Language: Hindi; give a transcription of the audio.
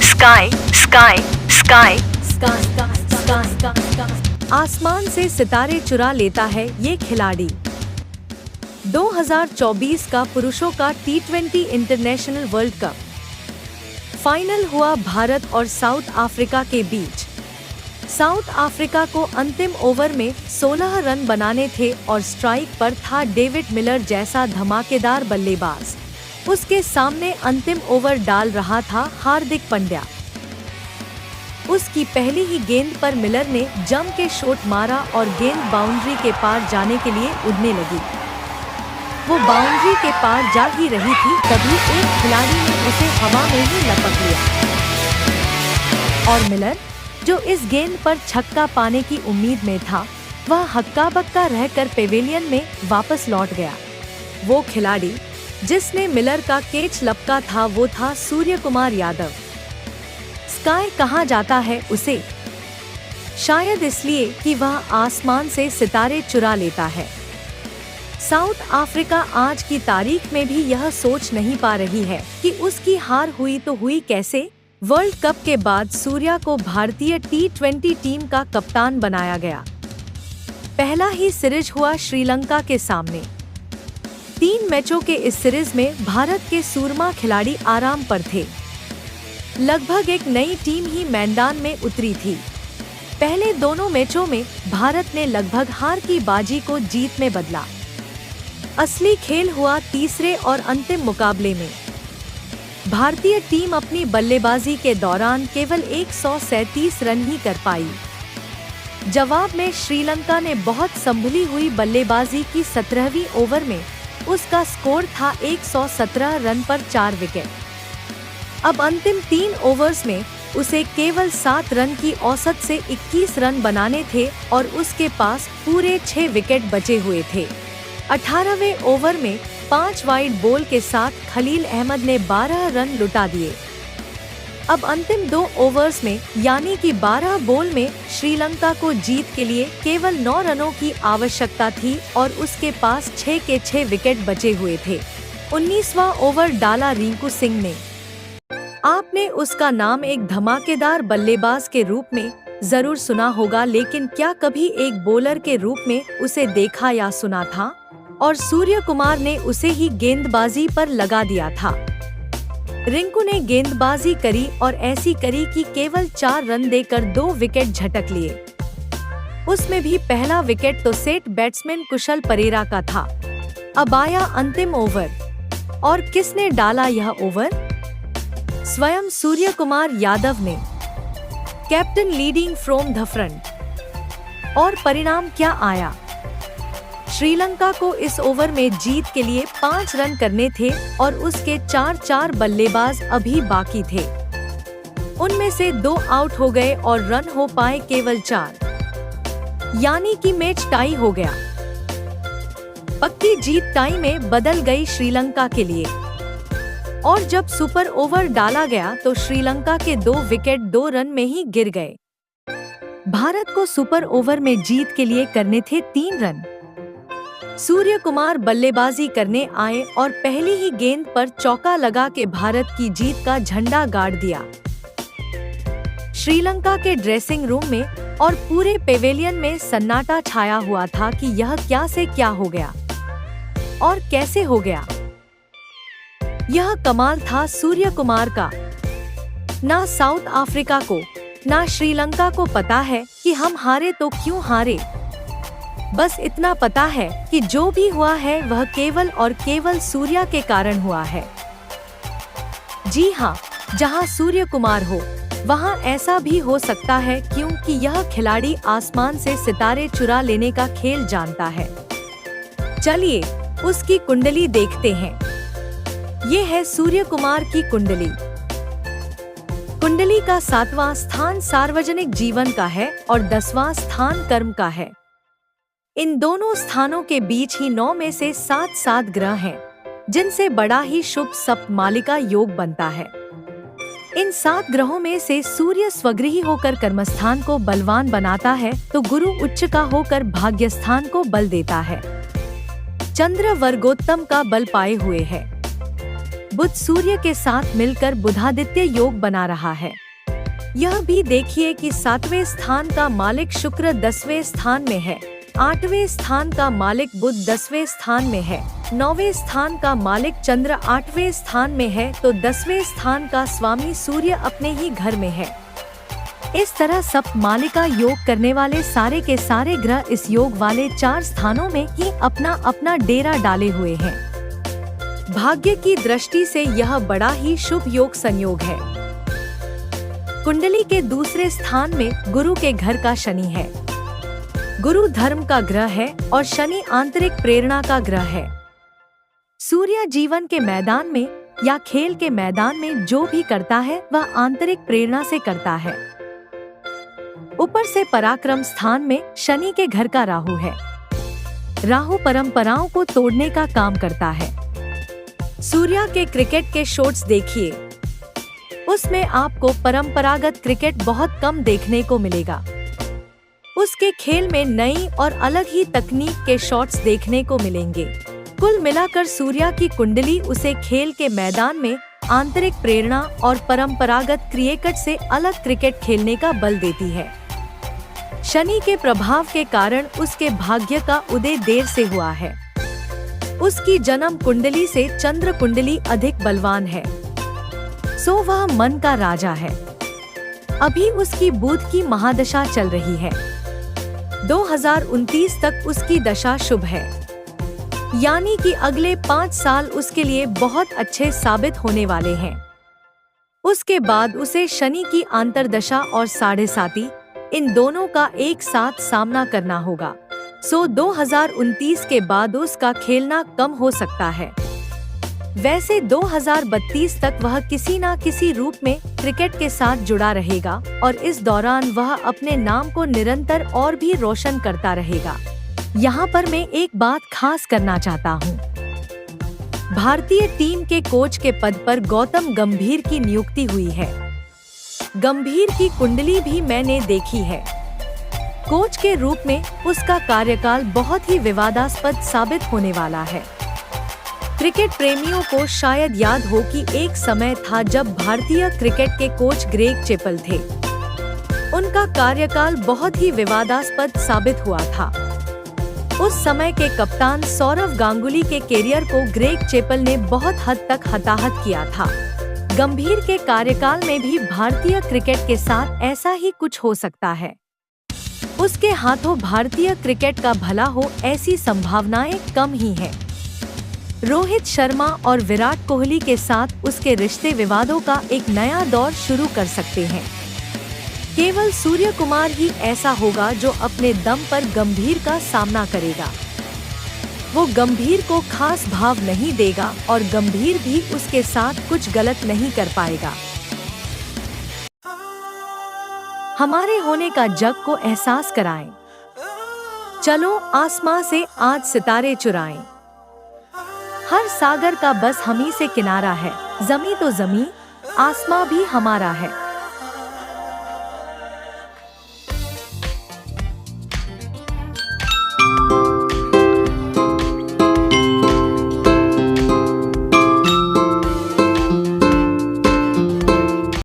Sky sky sky sky sky, आसमान से सितारे चुरा लेता है ये खिलाड़ी। 2024 का पुरुषों का T20 international world cup final हुआ भारत और साउथ अफ्रीका के बीच। साउथ अफ्रीका को अंतिम ओवर में 16 रन बनाने थे और स्ट्राइक पर था डेविड मिलर जैसा धमाकेदार बल्लेबाज। उसके सामने अंतिम ओवर डाल रहा था हार्दिक पांड्या। उसकी पहली ही गेंद पर मिलर ने जम के शॉट मारा और गेंद बाउंड्री के पार जाने के लिए उड़ने लगी। वो बाउंड्री के पार जा ही रही थी, तभी एक खिलाड़ी ने उसे हवा में ही लपक लिया और मिलर, जो इस गेंद पर छक्का पाने की उम्मीद में था, वह हक्का बक्का रहकर पेविलियन में वापस लौट गया। वो खिलाड़ी जिसने मिलर का कैच लपका था वो था सूर्यकुमार यादव। स्काई कहा जाता है उसे, शायद इसलिए कि वह आसमान से सितारे चुरा लेता है। साउथ अफ्रीका आज की तारीख में भी यह सोच नहीं पा रही है कि उसकी हार हुई तो हुई कैसे। वर्ल्ड कप के बाद सूर्या को भारतीय T20 टीम का कप्तान बनाया गया। पहला ही सीरीज हुआ श्रीलंका के सामने। 3 मैचों के इस सीरीज में भारत के सूरमा खिलाड़ी आराम पर थे। लगभग एक नई टीम ही मैदान में उतरी थी। पहले दोनों मैचों में भारत ने लगभग हार की बाजी को जीत में बदला। असली खेल हुआ तीसरे और अंतिम मुकाबले में। भारतीय टीम अपनी बल्लेबाजी के दौरान केवल 137 रन ही कर पाई। जवाब में श्रीलंका ने बहुत संभली हुई बल्लेबाजी की 17वीं ओवर में उसका स्कोर था 117 रन पर 4 विकेट। अब अंतिम 3 ओवर्स में उसे केवल 7 रन की औसत से 21 रन बनाने थे और उसके पास पूरे 6 विकेट बचे हुए थे। 18वें ओवर में 5 वाइड बॉल के साथ खलील अहमद ने 12 रन लुटा दिए। अब अंतिम 2 ओवर्स में यानी कि 12 बॉल में श्रीलंका को जीत के लिए केवल 9 रनों की आवश्यकता थी और उसके पास 6 के 6 विकेट बचे हुए थे। 19वां ओवर डाला रिंकू सिंह ने। आपने उसका नाम एक धमाकेदार बल्लेबाज के रूप में जरूर सुना होगा, लेकिन क्या कभी एक बॉलर के रूप में उसे देखा या सुना था? और सूर्यकुमार ने उसे ही गेंदबाजी पर लगा दिया था। रिंकू ने गेंदबाजी करी और ऐसी करी कि केवल 4 रन देकर 2 विकेट झटक लिए। उसमें भी पहला विकेट तो सेट बैट्समैन कुशल परेरा का था। अब आया अंतिम ओवर और किसने डाला यह ओवर? स्वयं सूर्यकुमार यादव ने, captain leading from the front. और परिणाम क्या आया? श्रीलंका को इस ओवर में जीत के लिए 5 रन करने थे और उसके 4 बल्लेबाज अभी बाकी थे। उनमें से 2 आउट हो गए और रन हो पाए केवल 4, यानी कि मैच टाई हो गया। पक्की जीत टाई में बदल गई श्रीलंका के लिए। और जब सुपर ओवर डाला गया तो श्रीलंका के 2 विकेट 2 रन में ही गिर गए। भारत को सुपर ओवर में जीत के लिए करने थे 3 रन। सूर्यकुमार बल्लेबाजी करने आए और पहली ही गेंद पर चौका लगा के भारत की जीत का झंडा गाड़ दिया। श्रीलंका के ड्रेसिंग रूम में और पूरे पेविलियन में सन्नाटा छाया हुआ था कि यह क्या से क्या हो गया और कैसे हो गया। यह कमाल था सूर्यकुमार का। ना साउथ अफ्रीका को ना श्रीलंका को पता है कि हम हारे तो क्यों हारे। बस इतना पता है कि जो भी हुआ है वह केवल और केवल सूर्या के कारण हुआ है। जी हाँ, जहाँ सूर्यकुमार हो वहाँ ऐसा भी हो सकता है, क्योंकि यह खिलाड़ी आसमान से सितारे चुरा लेने का खेल जानता है। चलिए उसकी कुंडली देखते हैं। ये है सूर्यकुमार की कुंडली। कुंडली का 7वां स्थान सार्वजनिक जीवन का है और 10वां स्थान कर्म का है। इन दोनों स्थानों के बीच ही 9 में से 7 ग्रह हैं, जिनसे बड़ा ही शुभ सप्तमालिका योग बनता है। इन 7 ग्रहों में से सूर्य स्वगृही होकर कर्मस्थान को बलवान बनाता है, तो गुरु उच्च का होकर भाग्यस्थान को बल देता है। चंद्र वर्गोत्तम का बल पाए हुए है। बुध सूर्य के साथ मिलकर बुधादित्य योग बना रहा है। यह भी देखिए कि 7वें स्थान का मालिक शुक्र 10वें स्थान में है, 8वें स्थान का मालिक बुध 10वें स्थान में है, 9वें स्थान का मालिक चंद्र 8वें स्थान में है, तो 10वें स्थान का स्वामी सूर्य अपने ही घर में है। इस तरह सप्त मालिका योग करने वाले सारे के सारे ग्रह इस योग वाले 4 स्थानों में ही अपना अपना डेरा डाले हुए हैं। भाग्य की दृष्टि से यह बड़ा ही शुभ योग संयोग है। कुंडली के दूसरे स्थान में गुरु के घर का शनि है। गुरु धर्म का ग्रह है और शनि आंतरिक प्रेरणा का ग्रह है। सूर्य जीवन के मैदान में या खेल के मैदान में जो भी करता है वह आंतरिक प्रेरणा से करता है। ऊपर से पराक्रम स्थान में शनि के घर का राहु है। राहु परंपराओं को तोड़ने का काम करता है। सूर्य के क्रिकेट के शॉट्स देखिए, उसमें आपको परंपरागत क्रिकेट बहुत कम देखने को मिलेगा। उसके खेल में नई और अलग ही तकनीक के शॉट्स देखने को मिलेंगे। कुल मिलाकर सूर्य की कुंडली उसे खेल के मैदान में आंतरिक प्रेरणा और परंपरागत क्रिकेट से अलग क्रिकेट खेलने का बल देती है। शनि के प्रभाव के कारण उसके भाग्य का उदय देर से हुआ है। उसकी जन्म कुंडली से चंद्र कुंडली अधिक बलवान है, सो वह मन का राजा है। अभी उसकी बुध की महादशा चल रही है। 2029 तक उसकी दशा शुभ है, यानी कि अगले 5 साल उसके लिए बहुत अच्छे साबित होने वाले हैं। उसके बाद उसे शनि की अंतर्दशा और 7.5 इन दोनों का एक साथ सामना करना होगा। सो 2029 के बाद उसका खेलना कम हो सकता है। वैसे 2032 तक वह किसी न किसी रूप में क्रिकेट के साथ जुड़ा रहेगा और इस दौरान वह अपने नाम को निरंतर और भी रोशन करता रहेगा। यहाँ पर मैं एक बात खास करना चाहता हूँ। भारतीय टीम के कोच के पद पर गौतम गंभीर की नियुक्ति हुई है। गंभीर की कुंडली भी मैंने देखी है। कोच के रूप में उसका कार्यकाल बहुत ही विवादास्पद साबित होने वाला है। क्रिकेट प्रेमियों को शायद याद हो कि एक समय था जब भारतीय क्रिकेट के कोच ग्रेग चैपल थे। उनका कार्यकाल बहुत ही विवादास्पद साबित हुआ था। उस समय के कप्तान सौरव गांगुली के कैरियर को ग्रेग चैपल ने बहुत हद तक हताहत किया था। गंभीर के कार्यकाल में भी भारतीय क्रिकेट के साथ ऐसा ही कुछ हो सकता है। उसके हाथों भारतीय क्रिकेट का भला हो ऐसी संभावनाएं कम ही हैं। रोहित शर्मा और विराट कोहली के साथ उसके रिश्ते विवादों का एक नया दौर शुरू कर सकते हैं। केवल सूर्य कुमार ही ऐसा होगा जो अपने दम पर गंभीर का सामना करेगा। वो गंभीर को खास भाव नहीं देगा और गंभीर भी उसके साथ कुछ गलत नहीं कर पाएगा। हमारे होने का जग को एहसास कराएं। चलो आसमां से आज सितारे चुराएं। हर सागर का बस हम ही से किनारा है। जमी तो जमी, आसमां भी हमारा है।